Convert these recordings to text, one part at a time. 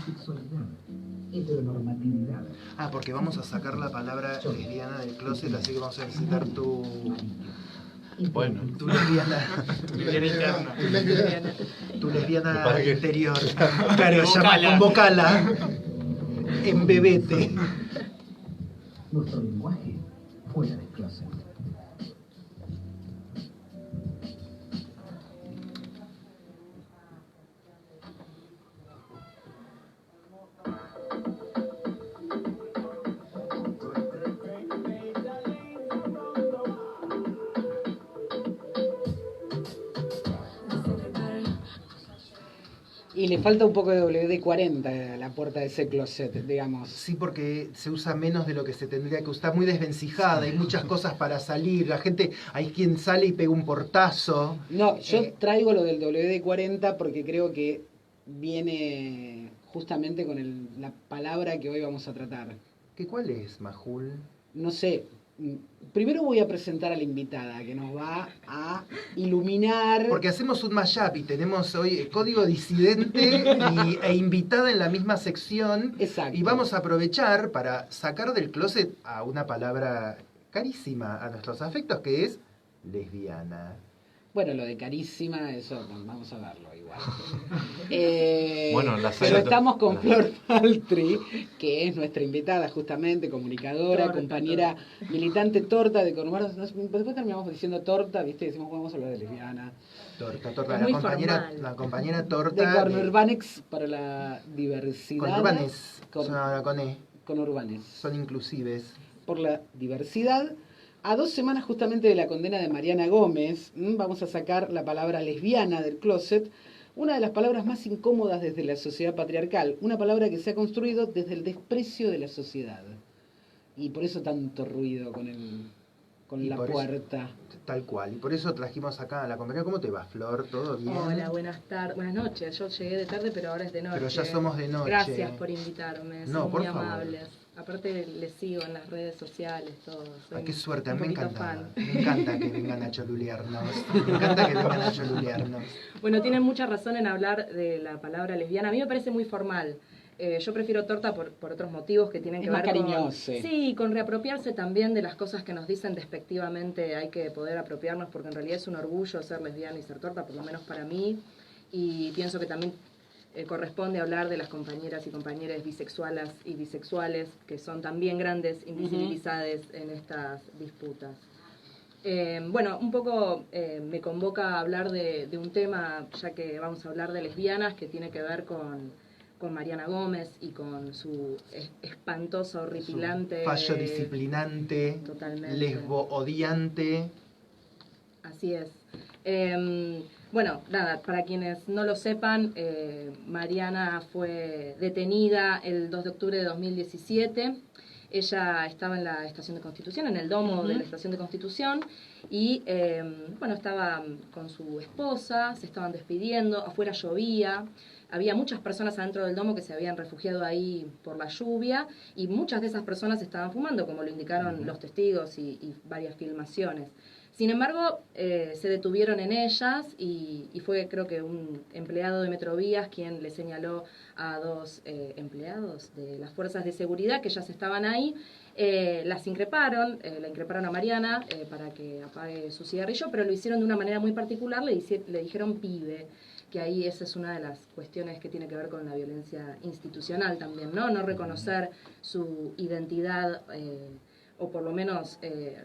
sexualidad, heteronormatividad. Ah, porque vamos a sacar la palabra lesbiana del closet, así que vamos a necesitar tu... Bueno. Tu lesbiana. Tu lesbiana interna. Tu lesbiana Para que- interior. Claro, convocala. Embebete. Nuestro lenguaje fuera del closet. Y le falta un poco de WD-40 a la puerta de ese closet, digamos. Sí, porque se usa menos de lo que se tendría que usar, muy desvencijada, hay muchas cosas para salir, la gente, hay quien sale y pega un portazo. No, yo traigo lo del WD-40 porque creo que viene justamente con la palabra que hoy vamos a tratar. ¿Cuál es, Majul? No sé, primero voy a presentar a la invitada que nos va a iluminar. Porque hacemos un mashup y tenemos hoy código disidente e invitada en la misma sección. Exacto. Y vamos a aprovechar para sacar del closet a una palabra carísima a nuestros afectos, que es lesbiana. Bueno, lo de carísima, eso vamos a verlo igual. Bueno, pero estamos con Flor Paltri, que es nuestra invitada justamente, comunicadora, compañera, militante torta de Conurbanos. Después terminamos diciendo torta, ¿viste? Decimos, vamos a hablar de lesbiana. Torta. Muy La compañera torta. De Conurbanex para la diversidad. Conurbanes. Con E. Conurbanes. Son inclusives. Por la diversidad. A 2 semanas justamente de la condena de Mariana Gómez, vamos a sacar la palabra lesbiana del closet, una de las palabras más incómodas desde la sociedad patriarcal, una palabra que se ha construido desde el desprecio de la sociedad. Y por eso tanto ruido con la puerta. Tal cual. Y por eso trajimos acá a la compañera. ¿Cómo te va, Flor? ¿Todo bien? Hola, buenas noches. Yo llegué de tarde, pero ahora es de noche. Pero ya somos de noche. Gracias por invitarme. No, son por muy favor. amables. Aparte les sigo en las redes sociales, todo. Ay, qué suerte, a un mí me poquito encanta. fan. Me encanta que vengan a cholulearnos. Me encanta que vengan a cholulearnos. Bueno, tienen mucha razón en hablar de la palabra lesbiana. A mí me parece muy formal. Yo prefiero torta por otros motivos que tienen que ver con... cariñoso. Sí, con reapropiarse también de las cosas que nos dicen despectivamente. Hay que poder apropiarnos porque en realidad es un orgullo ser lesbiana y ser torta, por lo menos para mí. Y pienso que también corresponde hablar de las compañeras y compañeros bisexuales y bisexuales, que son también grandes invisibilizadas en estas disputas. Bueno, un poco me convoca a hablar de un tema, ya que vamos a hablar de lesbianas, que tiene que ver con Mariana Gómez y con su espantoso, horripilante... Fallo disciplinante, totalmente. lesbo odiante. Así es. Bueno, nada, para quienes no lo sepan, Mariana fue detenida el 2 de octubre de 2017. Ella estaba en la Estación de Constitución, en el domo de la Estación de Constitución, y bueno, estaba con su esposa, se estaban despidiendo, afuera llovía, había muchas personas adentro del domo que se habían refugiado ahí por la lluvia, y muchas de esas personas estaban fumando, como lo indicaron los testigos y varias filmaciones. Sin embargo, se detuvieron en ellas y fue, creo que, un empleado de Metrovías quien le señaló a 2 empleados de las fuerzas de seguridad que ellas estaban ahí. Las increparon, la increparon a Mariana para que apague su cigarrillo, pero lo hicieron de una manera muy particular, le dijeron pibe, que ahí esa es una de las cuestiones que tiene que ver con la violencia institucional también, ¿no? No reconocer su identidad o por lo menos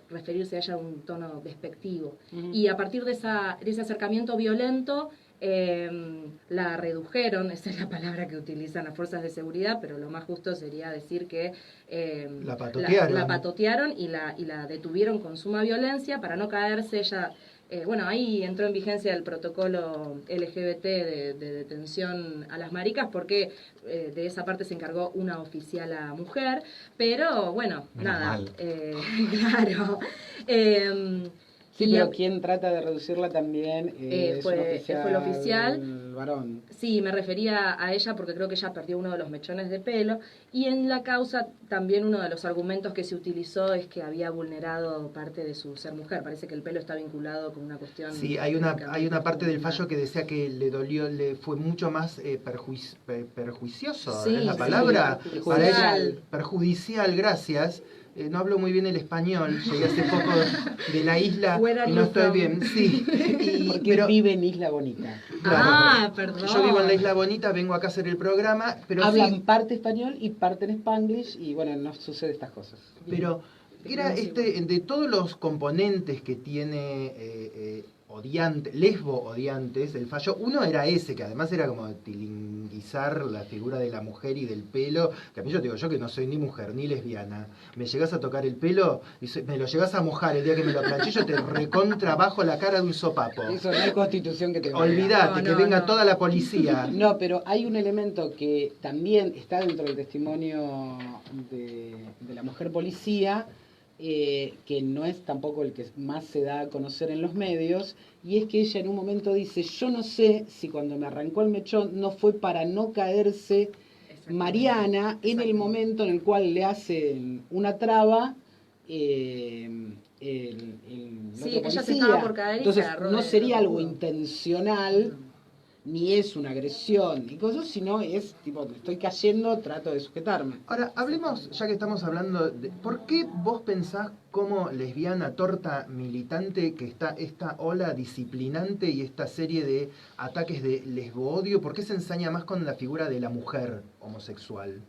referirse a ella de un tono despectivo. Y a partir de ese acercamiento violento, la redujeron, esa es la palabra que utilizan las fuerzas de seguridad, pero lo más justo sería decir que la patotearon y la detuvieron con suma violencia para no caerse. Ella, bueno, ahí entró en vigencia el protocolo LGBT de detención a las maricas porque de esa parte se encargó una oficiala mujer, pero bueno, nada, claro. Sí, Y pero a- quien trata de reducirla también es fue- un oficial, fue el oficial. varón. Sí, me refería a ella porque creo que ella perdió uno de los mechones de pelo y en la causa también uno de los argumentos que se utilizó es que había vulnerado parte de su ser mujer. Parece que el pelo está vinculado con una cuestión... Sí, hay una parte del fallo que decía que le dolió, le fue mucho más perjuicioso, Sí, ¿es la sí, palabra? Para perjudicial. ella, perjudicial, gracias. No hablo muy bien el español, llegué hace poco de la isla Where are y no you estoy from? bien, sí. Porque vive en Isla Bonita. Ah, perdón. Yo vivo en la Isla Bonita, vengo acá a hacer el programa, pero Hablan sí, parte español y parte en Spanglish y bueno, no sucede estas cosas. pero era de todos los componentes que tiene lesbo odiantes, el fallo, uno era ese, que además era como tilinguizar la figura de la mujer y del pelo, que a mí yo te digo, yo que no soy ni mujer ni lesbiana, me llegas a tocar el pelo, y me lo llegas a mojar el día que me lo planché, yo te recontra bajo la cara de un sopapo. Eso no hay constitución que te valga. Olvídate, No, que no, venga no. toda la policía. No, pero hay un elemento que también está dentro del testimonio de la mujer policía, que no es tampoco el que más se da a conocer en los medios, y es que ella en un momento dice, yo no sé si cuando me arrancó el mechón no fue para no caerse Mariana en el momento en el cual le hacen una traba el Sí, otro ella se policía. estaba por caer y se Entonces agarró no de sería los algo codos. intencional, ni es una agresión y cosas, sino es tipo, estoy cayendo, trato de sujetarme. Ahora, hablemos, ya que estamos hablando, ¿por qué vos pensás como lesbiana, torta, militante, que está esta ola disciplinante y esta serie de ataques de lesbo-odio, por qué se ensaña más con la figura de la mujer homosexual?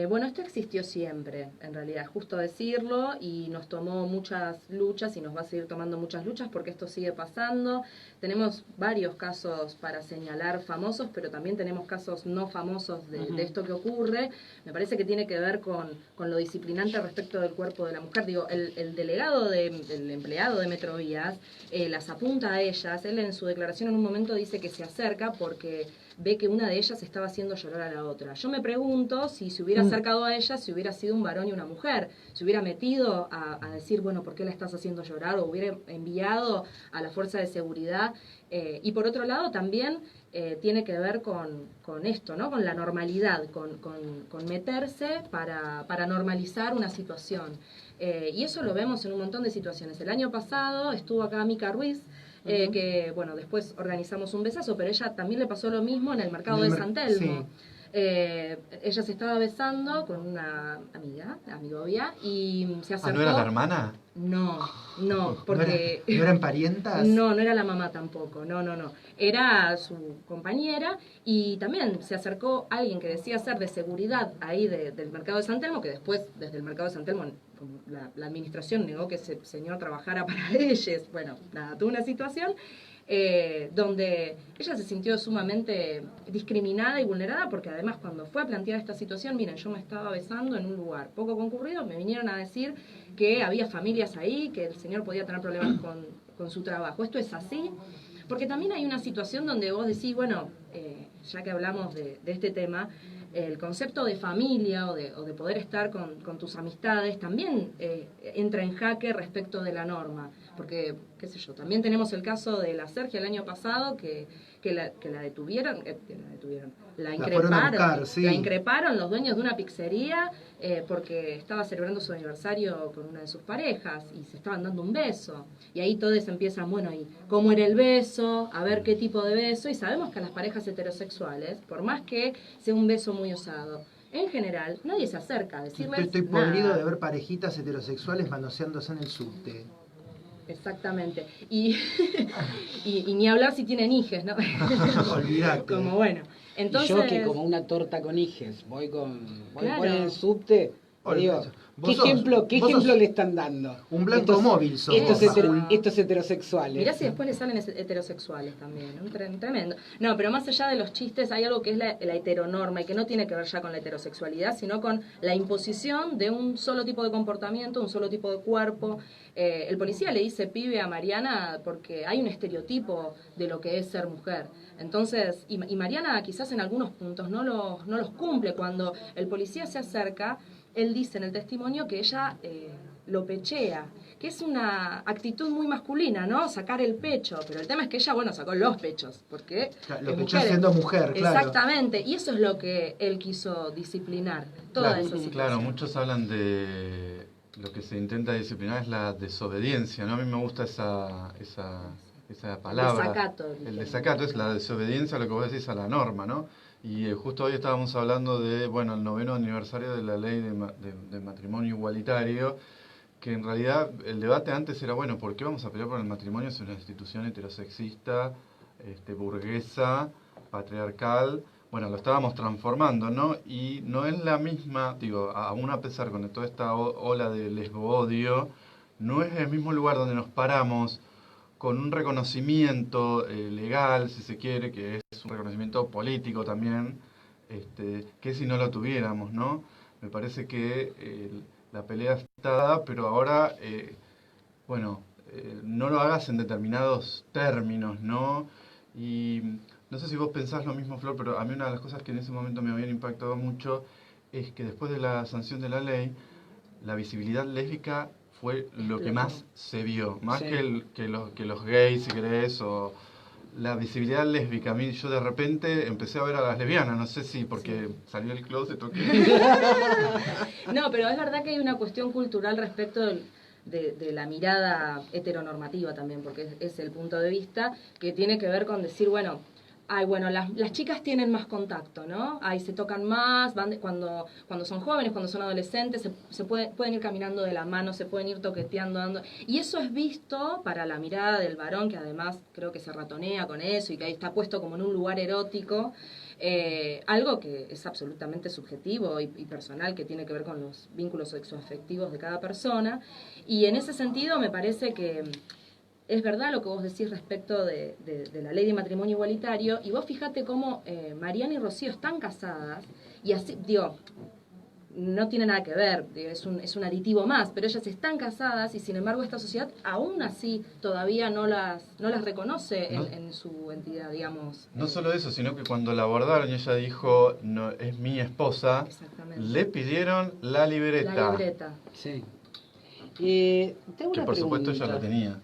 Bueno, esto existió siempre, en realidad, justo decirlo, y nos tomó muchas luchas y nos va a seguir tomando muchas luchas porque esto sigue pasando. Tenemos varios casos para señalar famosos, pero también tenemos casos no famosos de esto que ocurre. Me parece que tiene que ver con lo disciplinante respecto del cuerpo de la mujer. Digo, el delegado, el empleado de Metrovías, las apunta a ellas. Él en su declaración en un momento dice que se acerca porque ve que una de ellas estaba haciendo llorar a la otra. Yo me pregunto si se hubiera acercado a ella, si hubiera sido un varón y una mujer, si hubiera metido a decir, bueno, ¿por qué la estás haciendo llorar? O hubiera enviado a la fuerza de seguridad. Y por otro lado también tiene que ver con esto, ¿no? Con la normalidad, con meterse para normalizar una situación. Y eso lo vemos en un montón de situaciones. El año pasado estuvo acá Mica Ruiz, que, bueno, después organizamos un besazo, pero ella también le pasó lo mismo en el mercado de San Telmo. Sí. Ella se estaba besando con una amigovia, y se acercó... ¿No era la hermana? No, porque... ¿No eran parientas? No era la mamá tampoco, no. Era su compañera, y también se acercó alguien que decía ser de seguridad ahí del mercado de San Telmo, que después, desde el mercado de San Telmo, como la administración negó que ese señor trabajara para ellos. Bueno, nada, tuvo una situación donde ella se sintió sumamente discriminada y vulnerada, porque además cuando fue a plantear esta situación, miren, yo me estaba besando en un lugar poco concurrido, me vinieron a decir que había familias ahí, que el señor podía tener problemas con su trabajo. ¿Esto es así? Porque también hay una situación donde vos decís, bueno, ya que hablamos de este tema, el concepto de familia o de poder estar con tus amistades también entra en jaque respecto de la norma. Porque, qué sé yo, también tenemos el caso de la Sergia el año pasado, que la detuvieron, la fueron a increparon, buscar, sí. la increparon los dueños de una pizzería porque estaba celebrando su aniversario con una de sus parejas y se estaban dando un beso. Y ahí todos empiezan, bueno, ¿y cómo era el beso? A ver qué tipo de beso. Y sabemos que a las parejas heterosexuales, por más que sea un beso muy osado, en general, nadie se acerca a decirles Estoy nada. podrido de ver parejitas heterosexuales manoseándose en el subte. Exactamente. Y ni hablar si tienen hijes, ¿no? Olvídate. Como bueno. Entonces, Y yo que como una torta con hijes, voy Claro. en el subte, digo, Olvídate. ¿qué Vos ejemplo sos le están dando? un blanco móvil sos estos, vos. estos heterosexuales. mirá si después le salen heterosexuales también, ¿no? Tremendo. No, pero más allá de los chistes hay algo que es la heteronorma y que no tiene que ver ya con la heterosexualidad, sino con la imposición de un solo tipo de comportamiento, un solo tipo de cuerpo. El policía le dice pibe a Mariana porque hay un estereotipo de lo que es ser mujer. Entonces, y Mariana quizás en algunos puntos no los cumple. Cuando el policía se acerca, él dice en el testimonio que ella lo pechea, que es una actitud muy masculina, ¿no? Sacar el pecho, pero el tema es que ella, bueno, sacó los pechos, porque Lo es pechó mujer. siendo mujer, claro. Exactamente, y eso es lo que él quiso disciplinar, toda Claro, esa situación. claro, muchos hablan de lo que se intenta disciplinar es la desobediencia, ¿no? A mí me gusta esa palabra. Desacato, El dijeron. desacato es la desobediencia a lo que vos decís, a la norma, ¿no? Y justo hoy estábamos hablando de, bueno, el 9º aniversario de la ley de matrimonio igualitario, que en realidad el debate antes era, bueno, ¿por qué vamos a pelear por el matrimonio? Es una institución heterosexista, burguesa, patriarcal. Bueno, lo estábamos transformando, ¿no? Y no es la misma, digo, aún a pesar con toda esta ola de lesbo-odio, no es el mismo lugar donde nos paramos con un reconocimiento legal, si se quiere, que es un reconocimiento político también, que si no lo tuviéramos, ¿no? Me parece que la pelea está dada, pero ahora, no lo hagas en determinados términos, ¿no? Y no sé si vos pensás lo mismo, Flor, pero a mí una de las cosas que en ese momento me habían impactado mucho es que después de la sanción de la ley, la visibilidad lésbica fue lo que más se vio, más Sí. que los gays, si querés, o la visibilidad lésbica. A mí yo de repente empecé a ver a las lesbianas, no sé si porque salió el closet o qué. No, pero es verdad que hay una cuestión cultural respecto de la mirada heteronormativa también, porque es el punto de vista que tiene que ver con decir, bueno, las chicas tienen más contacto, ¿no? Ahí se tocan más, cuando son jóvenes, cuando son adolescentes, pueden ir caminando de la mano, se pueden ir toqueteando, dando. Y eso es visto para la mirada del varón, que además creo que se ratonea con eso y que ahí está puesto como en un lugar erótico. Algo que es absolutamente subjetivo y personal, que tiene que ver con los vínculos sexoafectivos de cada persona. Y en ese sentido me parece que es verdad lo que vos decís respecto de la ley de matrimonio igualitario, y vos fíjate cómo Mariana y Rocío están casadas, y así, digo, no tiene nada que ver, es un aditivo más, pero ellas están casadas y sin embargo esta sociedad aún así todavía no las reconoce en su entidad, digamos. No solo eso, sino que cuando la abordaron y ella dijo, no, es mi esposa, Exactamente. le pidieron la libreta. La libreta. Sí. Te hago Que una por supuesto pregunta. ella la tenía.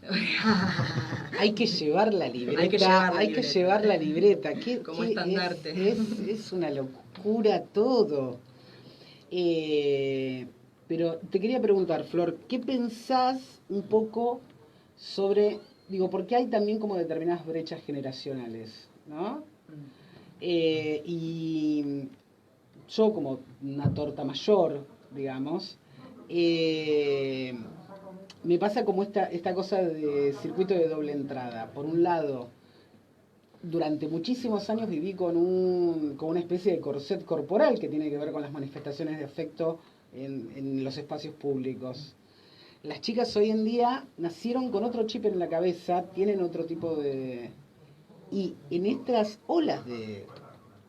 Hay que llevar la libreta. Hay que llevar la hay libreta. que llevar la libreta. Como estandarte. Es una locura todo. Pero te quería preguntar, Flor, ¿qué pensás un poco sobre, porque hay también como determinadas brechas generacionales, ¿no? Y yo como una torta mayor, digamos, me pasa como esta cosa de circuito de doble entrada. Por un lado, durante muchísimos años viví con una especie de corset corporal que tiene que ver con las manifestaciones de afecto en los espacios públicos. Las chicas hoy en día nacieron con otro chip en la cabeza, tienen otro tipo de... Y en estas olas de...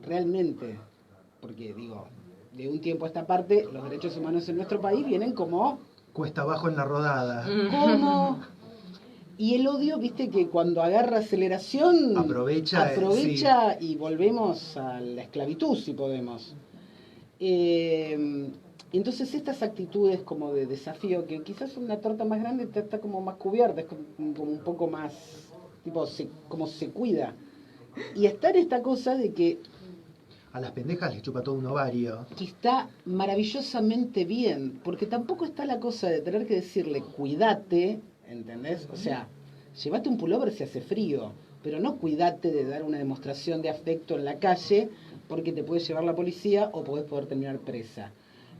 Realmente, porque de un tiempo a esta parte, los derechos humanos en nuestro país vienen como... Cuesta abajo en la rodada. ¿Cómo? Y el odio, viste que cuando agarra aceleración... Aprovecha, y volvemos a la esclavitud, si podemos. Entonces estas actitudes como de desafío, que quizás una torta más grande está como más cubierta, es como un poco más, como se cuida. Y está en esta cosa de que A las pendejas les chupa todo un ovario. que está maravillosamente bien, porque tampoco está la cosa de tener que decirle cuídate, ¿entendés? O sea, llévate un pullover si hace frío, pero no cuídate de dar una demostración de afecto en la calle porque te puede llevar la policía o podés poder terminar presa.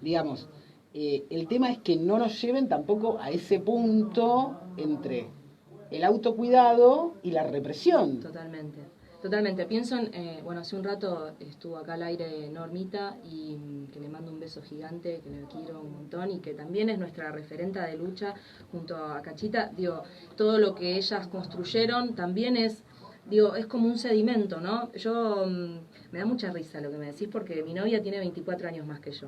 Digamos, el tema es que no nos lleven tampoco a ese punto entre el autocuidado y la represión. Totalmente. Pienso en, hace un rato estuvo acá al aire Normita, y que le mando un beso gigante, que le quiero un montón y que también es nuestra referenta de lucha junto a Cachita. Todo lo que ellas construyeron también es como un sedimento, ¿no? Me da mucha risa lo que me decís porque mi novia tiene 24 años más que yo.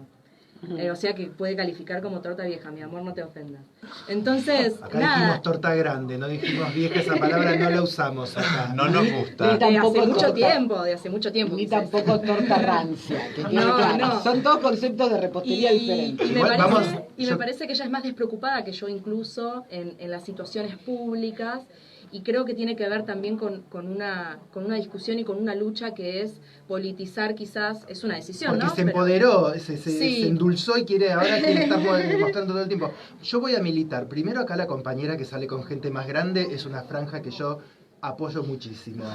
O sea que puede calificar como torta vieja, mi amor, no te ofendas. Entonces, Acá nada. dijimos torta grande, no dijimos vieja, esa palabra no la usamos acá. No nos gusta. Ni tampoco De hace mucho tiempo. Ni quizás. tampoco torta rancia, que quede No, claro. no. Son todos conceptos de repostería diferentes. Me Igual, parece, vamos, me yo- parece que ella es más despreocupada que yo incluso en las situaciones públicas, y creo que tiene que ver también con una discusión y con una lucha que es politizar, quizás, es una decisión, Porque ¿no? se Pero- empoderó, Sí. se endulzó y ahora quiere estar mostrando todo el tiempo. Yo voy a militar. Primero acá la compañera que sale con gente más grande es una franja que yo apoyo muchísimo.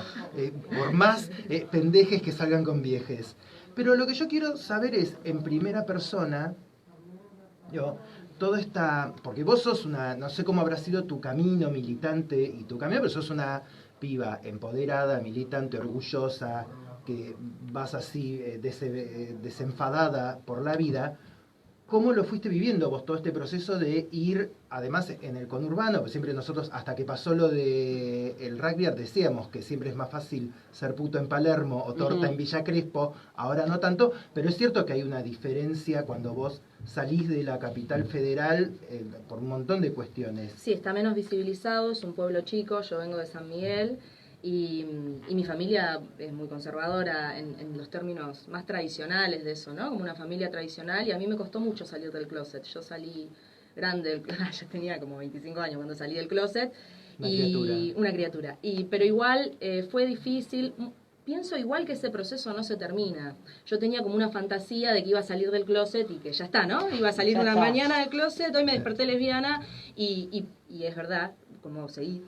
Por más pendejes que salgan con viejes. Pero lo que yo quiero saber es, en primera persona, todo está, porque vos sos una, no sé cómo habrá sido tu camino militante y tu camino, pero sos una piba empoderada, militante, orgullosa, que vas así desenfadada por la vida. ¿Cómo lo fuiste viviendo vos todo este proceso de ir, además en el conurbano, pues siempre nosotros, hasta que pasó lo de el rugby, decíamos que siempre es más fácil ser puto en Palermo o torta en Villa Crespo, ahora no tanto, pero es cierto que hay una diferencia cuando vos salís de la capital federal por un montón de cuestiones. Sí, está menos visibilizado, es un pueblo chico, yo vengo de San Miguel y mi familia es muy conservadora en los términos más tradicionales de eso, ¿no? Como una familia tradicional, y a mí me costó mucho salir del closet. Yo salí grande, ya tenía como 25 años cuando salí del closet. Una criatura. Pero igual fue difícil. Pienso igual que ese proceso no se termina. Yo tenía como una fantasía de que iba a salir del closet y que ya está, ¿no? Iba a salir Ya una está. mañana del closet, hoy me desperté lesbiana y es verdad, como seguí.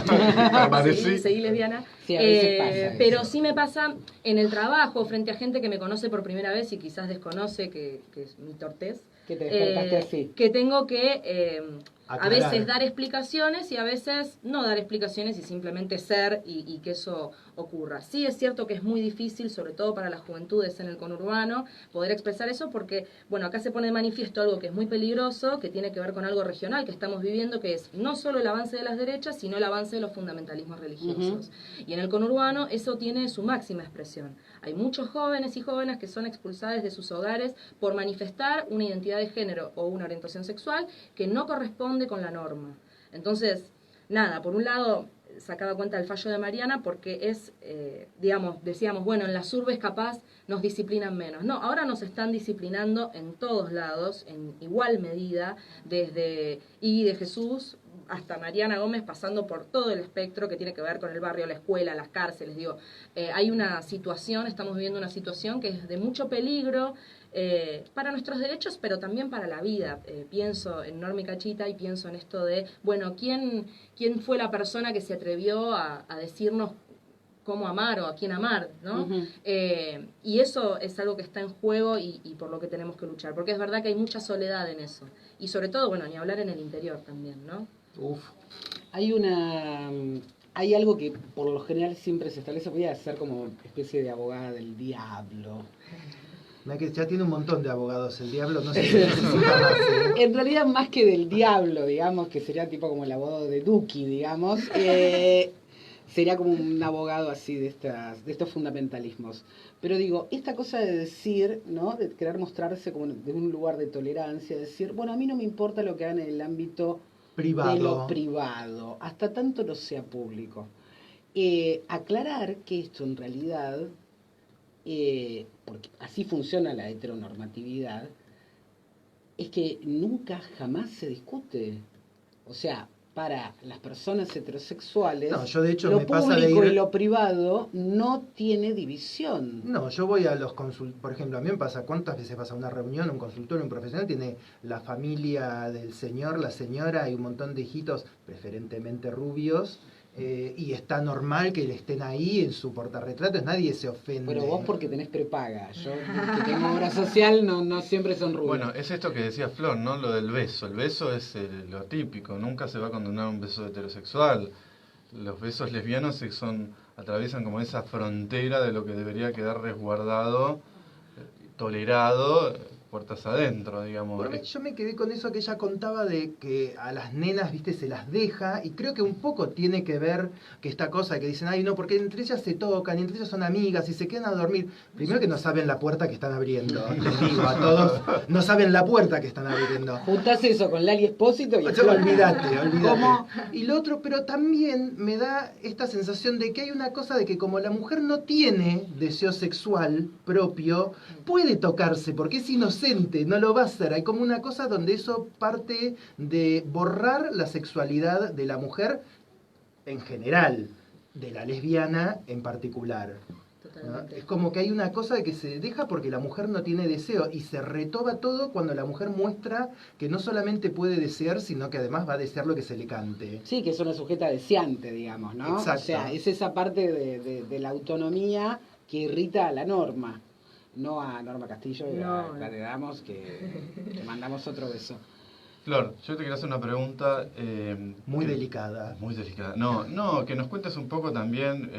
Permanecí. seguí lesbiana. Sí, a veces pasa pero eso. sí me pasa en el trabajo, frente a gente que me conoce por primera vez y quizás desconoce que es mi tortez. Que te despertaste así. Que tengo que a Aclarar. veces dar explicaciones y a veces no dar explicaciones y simplemente ser y que eso ocurra. Sí es cierto que es muy difícil, sobre todo para las juventudes en el conurbano, poder expresar eso porque, bueno, acá se pone de manifiesto algo que es muy peligroso, que tiene que ver con algo regional que estamos viviendo, que es no solo el avance de las derechas, sino el avance de los fundamentalismos religiosos. Y en el conurbano eso tiene su máxima expresión. Hay muchos jóvenes y jóvenes que son expulsados de sus hogares por manifestar una identidad de género o una orientación sexual que no corresponde con la norma. Entonces, nada, por un lado sacaba cuenta del fallo de Mariana porque es, decíamos, bueno, en las urbes capaz nos disciplinan menos. No, ahora nos están disciplinando en todos lados, en igual medida, desde Iggy de Jesús hasta Mariana Gómez, pasando por todo el espectro que tiene que ver con el barrio, la escuela, las cárceles. Hay una situación, estamos viviendo una situación que es de mucho peligro para nuestros derechos, pero también para la vida. Pienso en Normi Cachita y pienso en esto de, bueno, ¿quién fue la persona que se atrevió a decirnos cómo amar o a quién amar, ¿no? Y eso es algo que está en juego y por lo que tenemos que luchar, porque es verdad que hay mucha soledad en eso. Y sobre todo, bueno, ni hablar en el interior también, ¿no? Hay algo que por lo general siempre se establece, voy a ser como especie de abogada del diablo. Mira que ya tiene un montón de abogados, el diablo no sé si necesita más. En realidad más que del diablo, digamos, que sería tipo como el abogado de Duki, digamos, sería como un abogado así de estos fundamentalismos. Pero digo, esta cosa de decir, ¿no? De querer mostrarse como de un lugar de tolerancia, decir, bueno, a mí no me importa lo que hagan en el ámbito Privado. de lo privado, hasta tanto no sea público. Aclarar que esto en realidad, porque así funciona la heteronormatividad, es que nunca jamás se discute. O sea, para las personas heterosexuales, No, yo de hecho lo me pasa de público ir- y lo privado no tiene división. No, yo voy a los por ejemplo, a mí me pasa, ¿cuántas veces vas a una reunión, un consultorio, un profesional, tiene la familia del señor, la señora, y un montón de hijitos, preferentemente rubios, y está normal que le estén ahí en su portarretratos, nadie se ofende. Pero vos porque tenés prepaga. Yo que tengo obra social no siempre son rubios. Bueno, es esto que decía Flor, ¿no? Lo del beso. El beso es lo típico, nunca se va a condenar un beso heterosexual. Los besos lesbianos atraviesan como esa frontera de lo que debería quedar resguardado, tolerado, puertas adentro, digamos. Bueno, yo me quedé con eso que ella contaba de que a las nenas, viste, se las deja, y creo que un poco tiene que ver que esta cosa que dicen, ay no, porque entre ellas se tocan, y entre ellas son amigas, y se quedan a dormir. Primero que no saben la puerta que están abriendo, les digo a todos, no saben la puerta que están abriendo. Juntás eso con Lali Espósito y Olvídate. ¿Cómo? Y lo otro, pero también me da esta sensación de que hay una cosa de que como la mujer no tiene deseo sexual propio, puede tocarse, porque es inocente, no lo va a hacer. Hay como una cosa donde eso parte de borrar la sexualidad de la mujer en general, de la lesbiana en particular. ¿No? Totalmente. Es como que hay una cosa de que se deja porque la mujer no tiene deseo y se retoba todo cuando la mujer muestra que no solamente puede desear, sino que además va a desear lo que se le cante. Sí, que es una sujeta deseante, digamos, ¿no? Exacto. O sea, es esa parte de la autonomía que irrita a la Norma, no a Norma Castillo, y No. aclaramos que le mandamos otro beso. Flor, yo te quería hacer una pregunta. Muy que- delicada. Muy delicada. No, que nos cuentes un poco también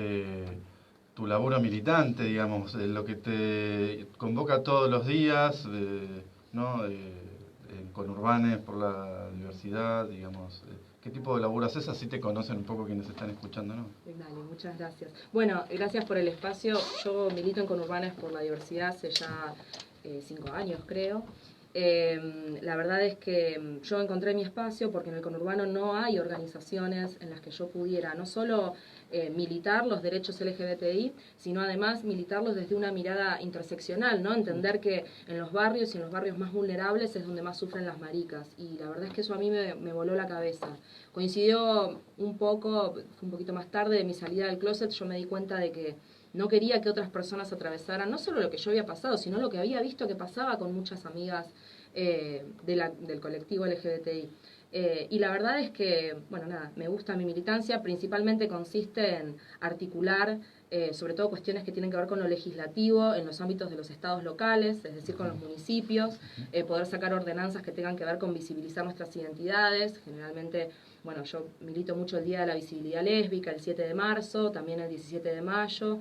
tu laburo militante, digamos, lo que te convoca todos los días, ¿no? En Conurbanes por la diversidad, digamos. ¿Qué tipo de laburo haces? Así te conocen un poco quienes están escuchando, ¿no? Dale, muchas gracias. Bueno, gracias por el espacio. Yo milito en Conurbanes por la diversidad hace ya 5 años, creo. La verdad es que yo encontré mi espacio porque en el conurbano no hay organizaciones en las que yo pudiera no solo militar los derechos LGBTI, sino además militarlos desde una mirada interseccional, ¿no? Entender que en los barrios y en los barrios más vulnerables es donde más sufren las maricas. Y la verdad es que eso a mí me voló la cabeza. Coincidió un poco, fue un poquito más tarde de mi salida del closet, yo me di cuenta de que no quería que otras personas atravesaran no solo lo que yo había pasado, sino lo que había visto que pasaba con muchas amigas del colectivo LGBTI. Y la verdad es que, bueno, nada, me gusta mi militancia, principalmente consiste en articular sobre todo cuestiones que tienen que ver con lo legislativo en los ámbitos de los estados locales, es decir, con los municipios, poder sacar ordenanzas que tengan que ver con visibilizar nuestras identidades. Generalmente, bueno, yo milito mucho el Día de la Visibilidad Lésbica, el 7 de marzo, también el 17 de mayo.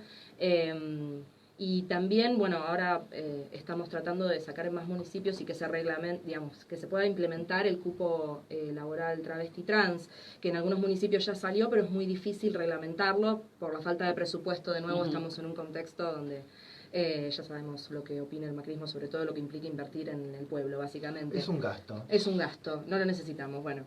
Y también, bueno, ahora estamos tratando de sacar en más municipios y que se reglamente, digamos, que se pueda implementar el cupo laboral travesti trans, que en algunos municipios ya salió, pero es muy difícil reglamentarlo por la falta de presupuesto. De nuevo, estamos en un contexto donde ya sabemos lo que opina el macrismo, sobre todo lo que implica invertir en el pueblo, básicamente. Es un gasto. Es un gasto, no lo necesitamos, bueno.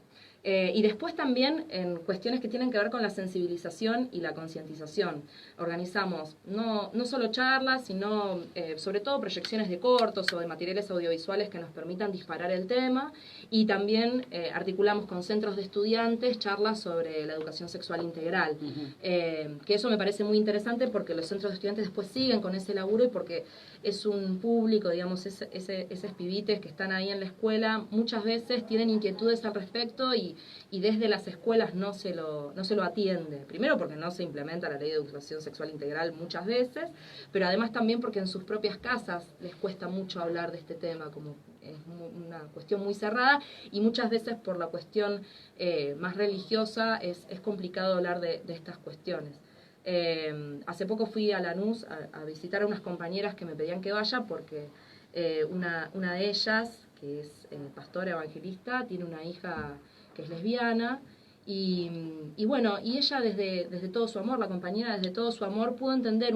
Y después también en cuestiones que tienen que ver con la sensibilización y la concientización. Organizamos no solo charlas, sino sobre todo proyecciones de cortos o de materiales audiovisuales que nos permitan disparar el tema. Y también articulamos con centros de estudiantes charlas sobre la educación sexual integral. Que eso me parece muy interesante porque los centros de estudiantes después siguen con ese laburo y porque es un público, digamos, esos pibites que están ahí en la escuela, muchas veces tienen inquietudes al respecto y desde las escuelas no se lo atiende. Primero porque no se implementa la ley de educación sexual integral muchas veces, pero además también porque en sus propias casas les cuesta mucho hablar de este tema, como es una cuestión muy cerrada, y muchas veces por la cuestión más religiosa es complicado hablar de estas cuestiones. Hace poco fui a Lanús a visitar a unas compañeras que me pedían que vaya porque una de ellas, que es pastora evangelista, tiene una hija que es lesbiana, y bueno, y ella desde todo su amor, la compañera desde todo su amor, pudo entender,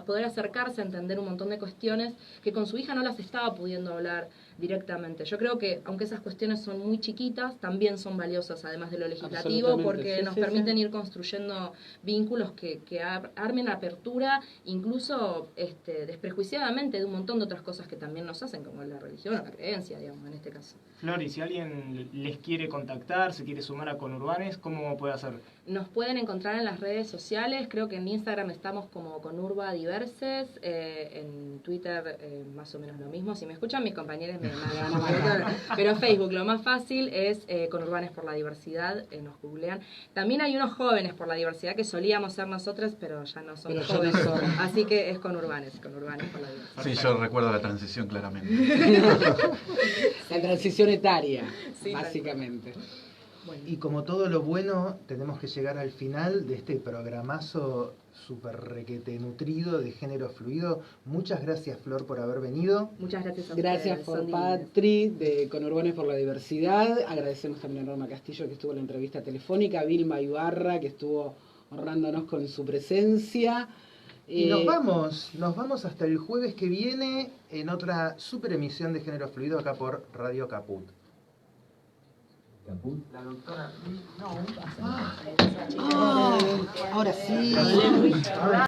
poder acercarse a entender un montón de cuestiones que con su hija no las estaba pudiendo hablar directamente. Yo creo que, aunque esas cuestiones son muy chiquitas, también son valiosas, además de lo legislativo, porque nos permiten ir construyendo vínculos que armen apertura, incluso desprejuiciadamente, de un montón de otras cosas que también nos hacen, como la religión o la creencia, digamos, en este caso. Flor, y si alguien les quiere contactar, se quiere sumar a Conurbanes, ¿cómo puede hacer? Nos pueden encontrar en las redes sociales, creo que en Instagram estamos como Conurba Diverses, en Twitter más o menos lo mismo. Si me escuchan mis compañeros me van a marcar, pero en Facebook lo más fácil es Conurbanes por la Diversidad, nos googlean. También hay unos jóvenes por la diversidad que solíamos ser nosotros, pero ya no somos jóvenes, así que es Conurbanes por la diversidad. Sí, yo recuerdo la transición claramente. La transición etaria, Sí, básicamente. Bueno. Y como todo lo bueno, tenemos que llegar al final de este programazo súper requete nutrido de género fluido. Muchas gracias, Flor, por haber venido. Muchas gracias a Gracias ustedes. por son divinos. Patri, de Conurbanes por la Diversidad. Agradecemos también a Norma Castillo, que estuvo en la entrevista telefónica, a Vilma Ibarra, que estuvo honrándonos con su presencia. Y nos vamos hasta el jueves que viene en otra super emisión de Género Fluido acá por Radio Caput. Caput. La doctora... No, Ahora sí.